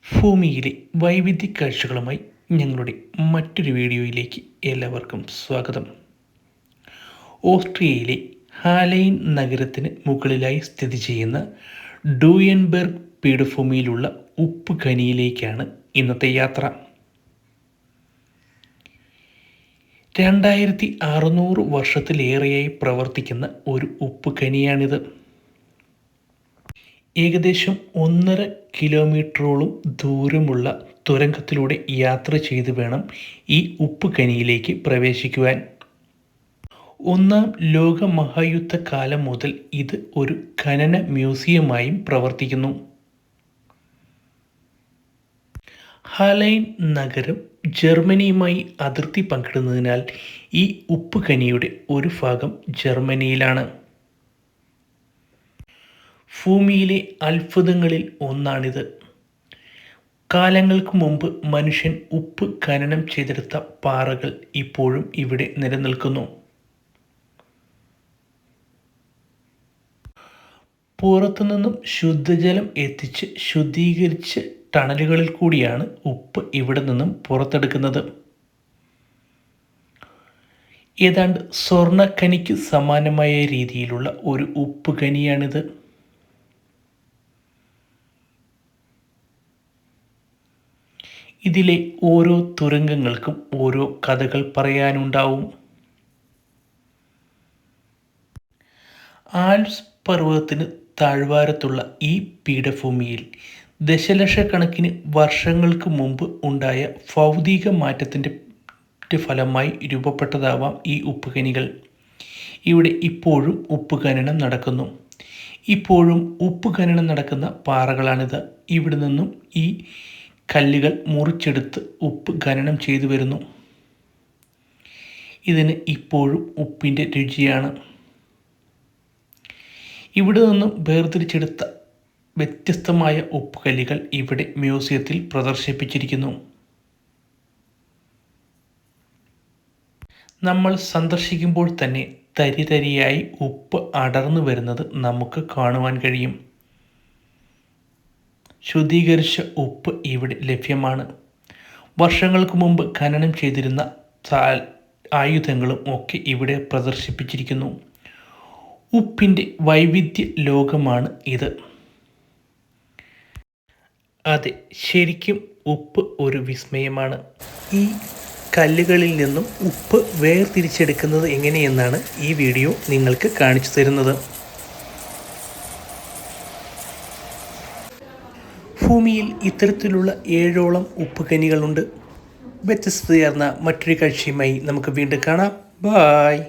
ഭൂമിയിലെ വൈവിധ്യ കാഴ്ചകളുമായി ഞങ്ങളുടെ മറ്റൊരു വീഡിയോയിലേക്ക് എല്ലാവർക്കും സ്വാഗതം. ഓസ്ട്രിയയിലെ ഹാലൈൻ നഗരത്തിന് മുകളിലായി സ്ഥിതി ചെയ്യുന്ന ഡൂയൻബെർഗ് പീഠഭൂമിയിലുള്ള ഉപ്പ് ഖനിയിലേക്കാണ് ഇന്നത്തെ യാത്ര. 2600 വർഷത്തിലേറെയായി പ്രവർത്തിക്കുന്ന ഒരു ഉപ്പ് ഖനിയാണിത്. ഏകദേശം 1.5 കിലോമീറ്ററോളം ദൂരമുള്ള തുരങ്കത്തിലൂടെ യാത്ര ചെയ്ത് വേണം ഈ ഉപ്പ് ഖനിയിലേക്ക് പ്രവേശിക്കുവാൻ. ഒന്നാം ലോക മഹായുദ്ധകാലം മുതൽ ഇത് ഒരു ഖനന മ്യൂസിയമായും പ്രവർത്തിക്കുന്നു. ഹാലൈൻ നഗരം ജർമ്മനിയുമായി അതിർത്തി പങ്കിടുന്നതിനാൽ ഈ ഉപ്പ് ഖനിയുടെ ഒരു ഭാഗം ജർമ്മനിയിലാണ്. ഭൂമിയിലെ അത്ഭുതങ്ങളിൽ ഒന്നാണിത്. കാലങ്ങൾക്ക് മുമ്പ് മനുഷ്യൻ ഉപ്പ് ഖനനം ചെയ്തെടുത്ത പാറകൾ ഇപ്പോഴും ഇവിടെ നിലനിൽക്കുന്നു. പുറത്തുനിന്നും ശുദ്ധജലം എത്തിച്ച് ശുദ്ധീകരിച്ച് ടണലുകളിൽ കൂടിയാണ് ഉപ്പ് ഇവിടെ നിന്നും പുറത്തെടുക്കുന്നത്. ഏതാണ്ട് സ്വർണ്ണഖനിക്ക് സമാനമായ രീതിയിലുള്ള ഒരു ഉപ്പ് ഖനിയാണിത്. ഇതിലെ ഓരോ തുരങ്കങ്ങൾക്കും ഓരോ കഥകൾ പറയാനുണ്ടാവും. ആൽപ്സ് പർവ്വതത്തിന് താഴ്വാരത്തുള്ള ഈ പീഠഭൂമിയിൽ ദശലക്ഷക്കണക്കിന് വർഷങ്ങൾക്ക് മുമ്പ് ഉണ്ടായ ഭൗതിക മാറ്റത്തിൻ്റെ ഫലമായി രൂപപ്പെട്ടതാവാം ഈ ഉപ്പ് ഖനികൾ. ഇവിടെ ഇപ്പോഴും ഉപ്പ് ഖനനം നടക്കുന്നു. ഇപ്പോഴും ഉപ്പ് ഖനനം നടക്കുന്ന പാറകളാണിത്. ഇവിടെ നിന്നും ഈ കല്ലുകൾ മുറിച്ചെടുത്ത് ഉപ്പ് ഖനനം ചെയ്തു വരുന്നു. ഇതിന് ഇപ്പോഴും ഉപ്പിൻ്റെ രുചിയാണ്. ഇവിടെ നിന്നും വേർതിരിച്ചെടുത്ത വ്യത്യസ്തമായ ഉപ്പ് കല്ലുകൾ ഇവിടെ മ്യൂസിയത്തിൽ പ്രദർശിപ്പിച്ചിരിക്കുന്നു. നമ്മൾ സന്ദർശിക്കുമ്പോൾ തന്നെ തരിതരിയായി ഉപ്പ് അടർന്നു വരുന്നത് നമുക്ക് കാണുവാൻ കഴിയും. ശുദ്ധീകരിച്ച ഉപ്പ് ഇവിടെ ലഭ്യമാണ്. വർഷങ്ങൾക്ക് മുമ്പ് ഖനനം ചെയ്തിരുന്ന ആയുധങ്ങളും ഒക്കെ ഇവിടെ പ്രദർശിപ്പിച്ചിരിക്കുന്നു. ഉപ്പിൻ്റെ വൈവിധ്യ ലോകമാണ് ഇത്. അതെ, ശരിക്കും ഉപ്പ് ഒരു വിസ്മയമാണ്. ഈ കല്ലുകളിൽ നിന്നും ഉപ്പ് വേർതിരിച്ചെടുക്കുന്നത് എങ്ങനെയെന്നാണ് ഈ വീഡിയോ നിങ്ങൾക്ക് കാണിച്ചു തരുന്നത്. ഭൂമിയിൽ ഇത്തരത്തിലുള്ള 7ഓളം ഉപ്പ് ഖനികളുണ്ട്. വ്യത്യസ്തതയാർന്ന മറ്റൊരു കാഴ്ചയുമായി നമുക്ക് വീണ്ടും കാണാം. ബായ്.